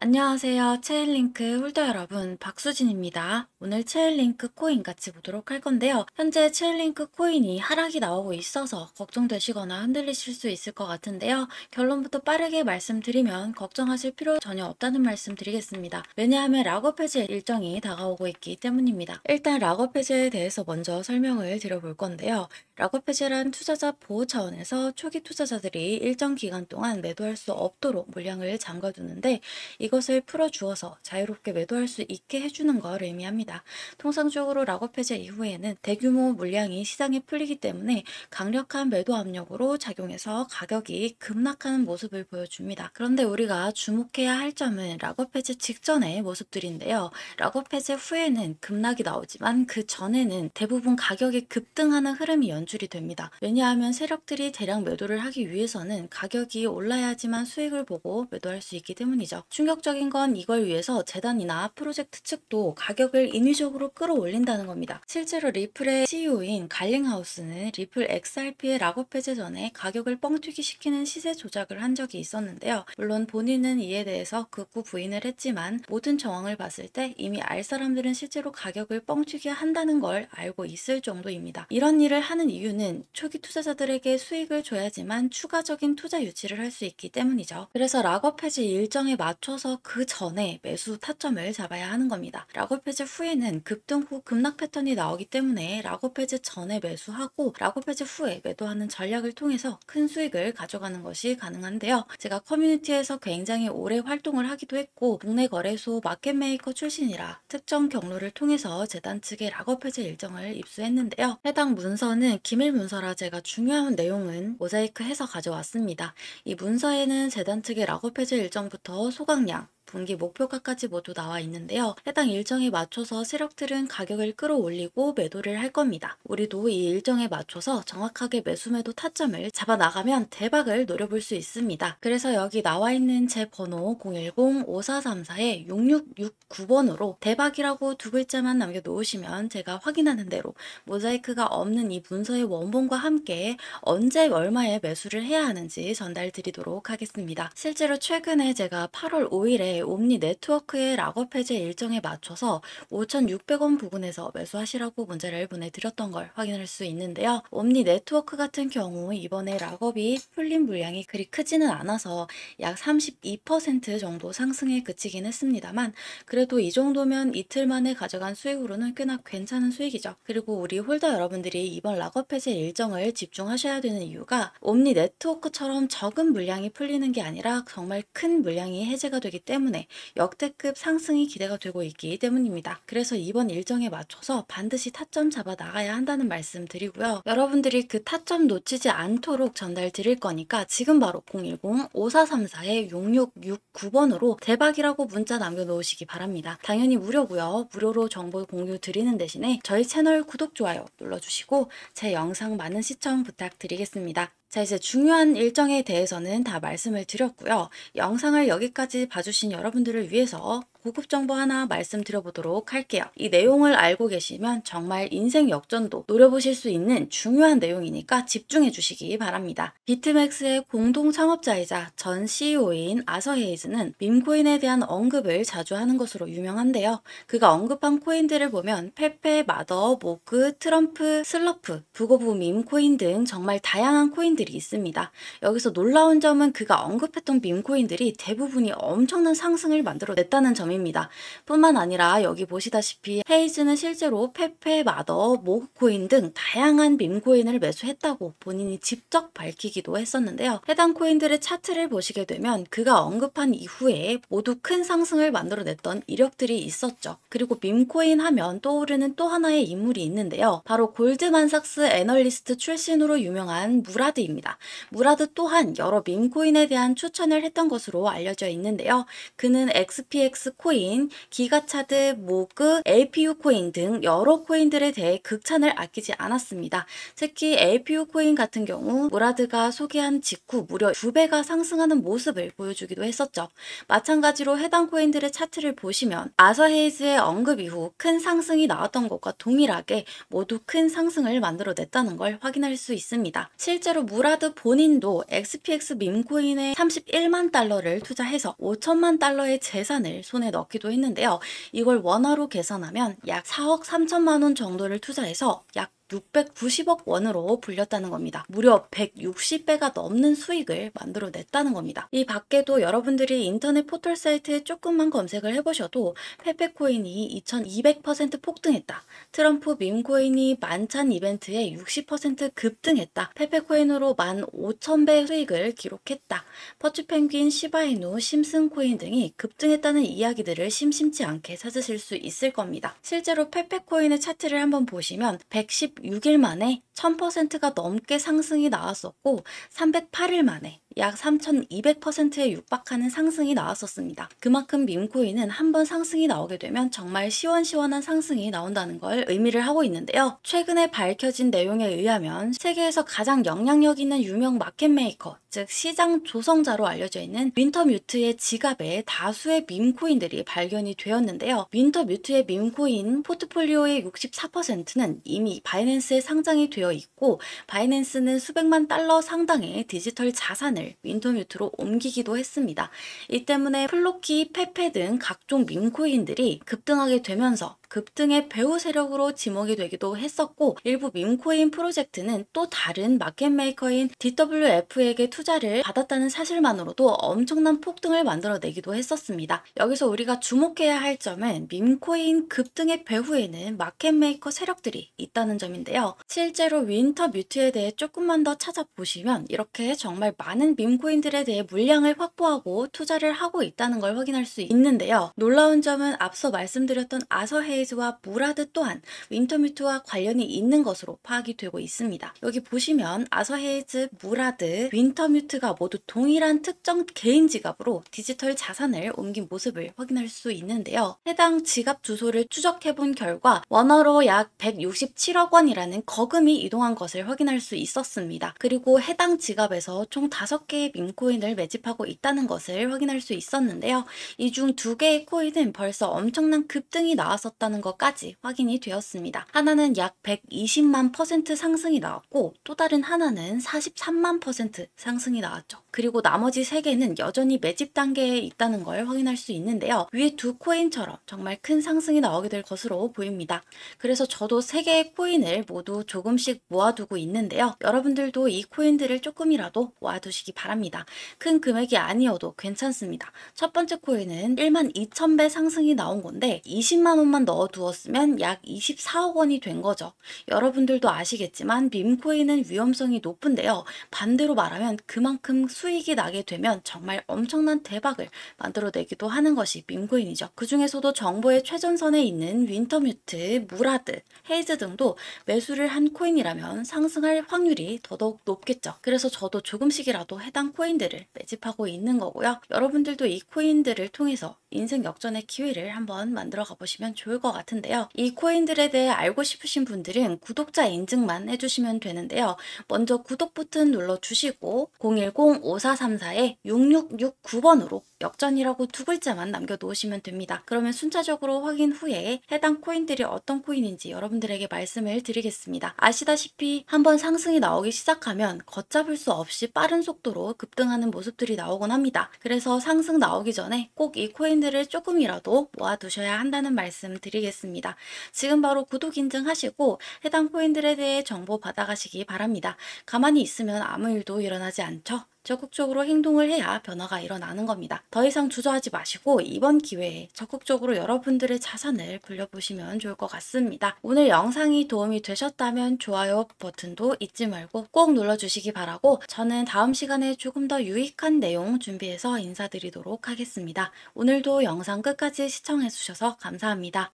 안녕하세요. 체인링크 홀더 여러분, 박수진입니다. 오늘 체인링크 코인 같이 보도록 할 건데요. 현재 체인링크 코인이 하락이 나오고 있어서 걱정되시거나 흔들리실 수 있을 것 같은데요. 결론부터 빠르게 말씀드리면 걱정하실 필요 전혀 없다는 말씀 드리겠습니다. 왜냐하면 락업 해제 일정이 다가오고 있기 때문입니다. 일단 락업 해제에 대해서 먼저 설명을 드려볼 건데요. 락업 해제란 투자자 보호 차원에서 초기 투자자들이 일정 기간 동안 매도할 수 없도록 물량을 잠가두는데, 이것을 풀어주어서 자유롭게 매도할 수 있게 해주는 걸 의미합니다. 통상적으로 락업 해제 이후에는 대규모 물량이 시장에 풀리기 때문에 강력한 매도 압력으로 작용해서 가격이 급락하는 모습을 보여줍니다. 그런데 우리가 주목해야 할 점은 락업 해제 직전의 모습들인데요. 락업 해제 후에는 급락이 나오지만 그 전에는 대부분 가격이 급등하는 흐름이 연출이 됩니다. 왜냐하면 세력들이 대량 매도를 하기 위해서는 가격이 올라야지만 수익을 보고 매도할 수 있기 때문이죠. 충격적인 건 이걸 위해서 재단이나 프로젝트 측도 가격을 인위적으로 끌어올린다는 겁니다. 실제로 리플의 CEO인 갈링하우스는 리플 XRP의 락업 해제 전에 가격을 뻥튀기 시키는 시세 조작을 한 적이 있었는데요. 물론 본인은 이에 대해서 극구 부인을 했지만 모든 정황을 봤을 때 이미 알 사람들은 실제로 가격을 뻥튀기 한다는 걸 알고 있을 정도입니다. 이런 일을 하는 이유는 초기 투자자들에게 수익을 줘야지만 추가적인 투자 유치를 할 수 있기 때문이죠. 그래서 락업 해제 일정에 맞춰서 그 전에 매수 타점을 잡아야 하는 겁니다. 락업 해제 후에는 급등 후 급락 패턴이 나오기 때문에 락업 해제 전에 매수하고 락업 해제 후에 매도하는 전략을 통해서 큰 수익을 가져가는 것이 가능한데요. 제가 커뮤니티에서 굉장히 오래 활동을 하기도 했고 국내 거래소 마켓메이커 출신이라 특정 경로를 통해서 재단 측의 락업 해제 일정을 입수했는데요. 해당 문서는 기밀 문서라 제가 중요한 내용은 모자이크 해서 가져왔습니다. 이 문서에는 재단 측의 락업 해제 일정부터 소각량, 분기 목표가까지 모두 나와 있는데요. 해당 일정에 맞춰서 세력들은 가격을 끌어올리고 매도를 할 겁니다. 우리도 이 일정에 맞춰서 정확하게 매수 매도 타점을 잡아 나가면 대박을 노려볼 수 있습니다. 그래서 여기 나와 있는 제 번호 010-5434-6669번으로 대박이라고 두 글자만 남겨놓으시면 제가 확인하는 대로 모자이크가 없는 이 문서의 원본과 함께 언제 얼마에 매수를 해야 하는지 전달 드리도록 하겠습니다. 실제로 최근에 제가 8월 5일에 옴니 네트워크의 락업 해제 일정에 맞춰서 5,600원 부근에서 매수하시라고 문자를 보내드렸던 걸 확인할 수 있는데요. 옴니 네트워크 같은 경우 이번에 락업이 풀린 물량이 그리 크지는 않아서 약 32% 정도 상승에 그치긴 했습니다만, 그래도 이 정도면 이틀 만에 가져간 수익으로는 꽤나 괜찮은 수익이죠. 그리고 우리 홀더 여러분들이 이번 락업 해제 일정을 집중하셔야 되는 이유가 옴니 네트워크처럼 적은 물량이 풀리는 게 아니라 정말 큰 물량이 해제가 되기 때문에 역대급 상승이 기대가 되고 있기 때문입니다. 그래서 이번 일정에 맞춰서 반드시 타점 잡아 나가야 한다는 말씀 드리고요. 여러분들이 그 타점 놓치지 않도록 전달 드릴 거니까 지금 바로 010-5434-6669번으로 대박이라고 문자 남겨놓으시기 바랍니다. 당연히 무료고요. 무료로 정보 공유 드리는 대신에 저희 채널 구독, 좋아요 눌러주시고 제 영상 많은 시청 부탁드리겠습니다. 자, 이제 중요한 일정에 대해서는 다 말씀을 드렸고요. 영상을 여기까지 봐주신 여러분들을 위해서 고급 정보 하나 말씀드려보도록 할게요. 이 내용을 알고 계시면 정말 인생 역전도 노려보실 수 있는 중요한 내용이니까 집중해 주시기 바랍니다. 비트맥스의 공동 창업자이자 전 CEO인 아서 헤이즈는 밈코인에 대한 언급을 자주 하는 것으로 유명한데요. 그가 언급한 코인들을 보면 페페, 마더, 모그, 트럼프, 슬러프, 부고부 밈코인 등 정말 다양한 코인들이 있습니다. 여기서 놀라운 점은 그가 언급했던 밈코인들이 대부분이 엄청난 상승을 만들어냈다는 점입니다. 뿐만 아니라 여기 보시다시피 헤이즈는 실제로 페페, 마더, 모그코인 등 다양한 밈코인을 매수했다고 본인이 직접 밝히기도 했었는데요. 해당 코인들의 차트를 보시게 되면 그가 언급한 이후에 모두 큰 상승을 만들어냈던 이력들이 있었죠. 그리고 밈코인 하면 떠오르는 또 하나의 인물이 있는데요. 바로 골드만삭스 애널리스트 출신으로 유명한 무라드입니다. 무라드 또한 여러 밈코인에 대한 추천을 했던 것으로 알려져 있는데요. 그는 XPX 코인, 기가차드, 모그, LPU 코인 등 여러 코인들에 대해 극찬을 아끼지 않았습니다. 특히 LPU 코인 같은 경우 무라드가 소개한 직후 무려 2배가 상승하는 모습을 보여주기도 했었죠. 마찬가지로 해당 코인들의 차트를 보시면 아서 헤이즈의 언급 이후 큰 상승이 나왔던 것과 동일하게 모두 큰 상승을 만들어냈다는 걸 확인할 수 있습니다. 실제로 무라드 본인도 XPX 밈코인에 31만 달러를 투자해서 5천만 달러의 재산을 손에 넣기도 했는데요. 이걸 원화로 계산하면 약 4억 3천만 원 정도를 투자해서 약 690억 원으로 불렸다는 겁니다. 무려 160배가 넘는 수익을 만들어냈다는 겁니다. 이 밖에도 여러분들이 인터넷 포털 사이트에 조금만 검색을 해보셔도 페페코인이 2200% 폭등했다. 트럼프 밈코인이 만찬 이벤트에 60% 급등했다. 페페코인으로 15,000배 수익을 기록했다. 퍼치펭귄, 시바이누, 심슨코인 등이 급등했다는 이야기들을 심심치 않게 찾으실 수 있을 겁니다. 실제로 페페코인의 차트를 한번 보시면 116일 만에 1000%가 넘게 상승이 나왔었고 308일 만에 약 3200%에 육박하는 상승이 나왔었습니다. 그만큼 밈코인은 한번 상승이 나오게 되면 정말 시원시원한 상승이 나온다는 걸 의미를 하고 있는데요. 최근에 밝혀진 내용에 의하면 세계에서 가장 영향력 있는 유명 마켓메이커, 즉 시장 조성자로 알려져 있는 윈터뮤트의 지갑에 다수의 밈코인들이 발견이 되었는데요. 윈터뮤트의 밈코인 포트폴리오의 64%는 이미 바이낸스에 상장이 되어 있고 바이낸스는 수백만 달러 상당의 디지털 자산을 윈터뮤트로 옮기기도 했습니다. 이 때문에 플로키, 페페 등 각종 밈코인들이 급등하게 되면서 급등의 배후 세력으로 지목이 되기도 했었고 일부 밈코인 프로젝트는 또 다른 마켓메이커인 DWF에게 투자를 받았다는 사실만으로도 엄청난 폭등을 만들어내기도 했었습니다. 여기서 우리가 주목해야 할 점은 밈코인 급등의 배후에는 마켓메이커 세력들이 있다는 점인데요. 실제로 윈터뮤트에 대해 조금만 더 찾아보시면 이렇게 정말 많은 밈코인들에 대해 물량을 확보하고 투자를 하고 있다는 걸 확인할 수 있는데요. 놀라운 점은 앞서 말씀드렸던 아서헤이즈와 무라드 또한 윈터뮤트와 관련이 있는 것으로 파악이 되고 있습니다. 여기 보시면 아서헤이즈, 무라드, 윈터뮤트가 모두 동일한 특정 개인 지갑으로 디지털 자산을 옮긴 모습을 확인할 수 있는데요. 해당 지갑 주소를 추적해본 결과 원화로 약 167억 원이라는 거금이 이동한 것을 확인할 수 있었습니다. 그리고 해당 지갑에서 총 5개의 밈코인을 매집하고 있다는 것을 확인할 수 있었는데요. 이 중 2개의 코인은 벌써 엄청난 급등이 나왔었다는 것까지 확인이 되었습니다. 하나는 약 120만 % 상승이 나왔고 또 다른 하나는 43만 % 상승이 나왔죠. 그리고 나머지 3개는 여전히 매집 단계에 있다는 걸 확인할 수 있는데요. 위에 두 코인처럼 정말 큰 상승이 나오게 될 것으로 보입니다. 그래서 저도 3개의 코인을 모두 조금씩 모아두고 있는데요. 여러분들도 이 코인들을 조금이라도 모아두시기 바랍니다. 큰 금액이 아니어도 괜찮습니다. 첫 번째 코인은 12,000배 상승이 나온 건데 20만 원만 넣어두었으면 약 24억 원이 된 거죠. 여러분들도 아시겠지만 밈코인은 위험성이 높은데요. 반대로 말하면 그만큼 수익이 나게 되면 정말 엄청난 대박을 만들어내기도 하는 것이 밈코인이죠. 그 중에서도 정보의 최전선에 있는 윈터뮤트, 무라드, 헤이즈 등도 매수를 한 코인이라면 상승할 확률이 더더욱 높겠죠. 그래서 저도 조금씩이라도 해당 코인들을 매집하고 있는 거고요. 여러분들도 이 코인들을 통해서 인생 역전의 기회를 한번 만들어 가보시면 좋을 것 같은데요. 이 코인들에 대해 알고 싶으신 분들은 구독자 인증만 해주시면 되는데요. 먼저 구독 버튼 눌러주시고 010-5434-6669번으로 역전이라고 2글자만 남겨놓으시면 됩니다. 그러면 순차적으로 확인 후에 해당 코인들이 어떤 코인인지 여러분들에게 말씀을 드리겠습니다. 아시다시피 한번 상승이 나오기 시작하면 걷잡을 수 없이 빠른 속도로 급등하는 모습들이 나오곤 합니다. 그래서 상승 나오기 전에 꼭 이 코인들을 조금이라도 모아두셔야 한다는 말씀 드리겠습니다. 지금 바로 구독 인증하시고 해당 코인들에 대해 정보 받아가시기 바랍니다. 가만히 있으면 아무 일도 일어나지 않죠. 적극적으로 행동을 해야 변화가 일어나는 겁니다. 더 이상 주저하지 마시고 이번 기회에 적극적으로 여러분들의 자산을 불려보시면 좋을 것 같습니다. 오늘 영상이 도움이 되셨다면 좋아요 버튼도 잊지 말고 꼭 눌러주시기 바라고 저는 다음 시간에 조금 더 유익한 내용 준비해서 인사드리도록 하겠습니다. 오늘도 영상 끝까지 시청해주셔서 감사합니다.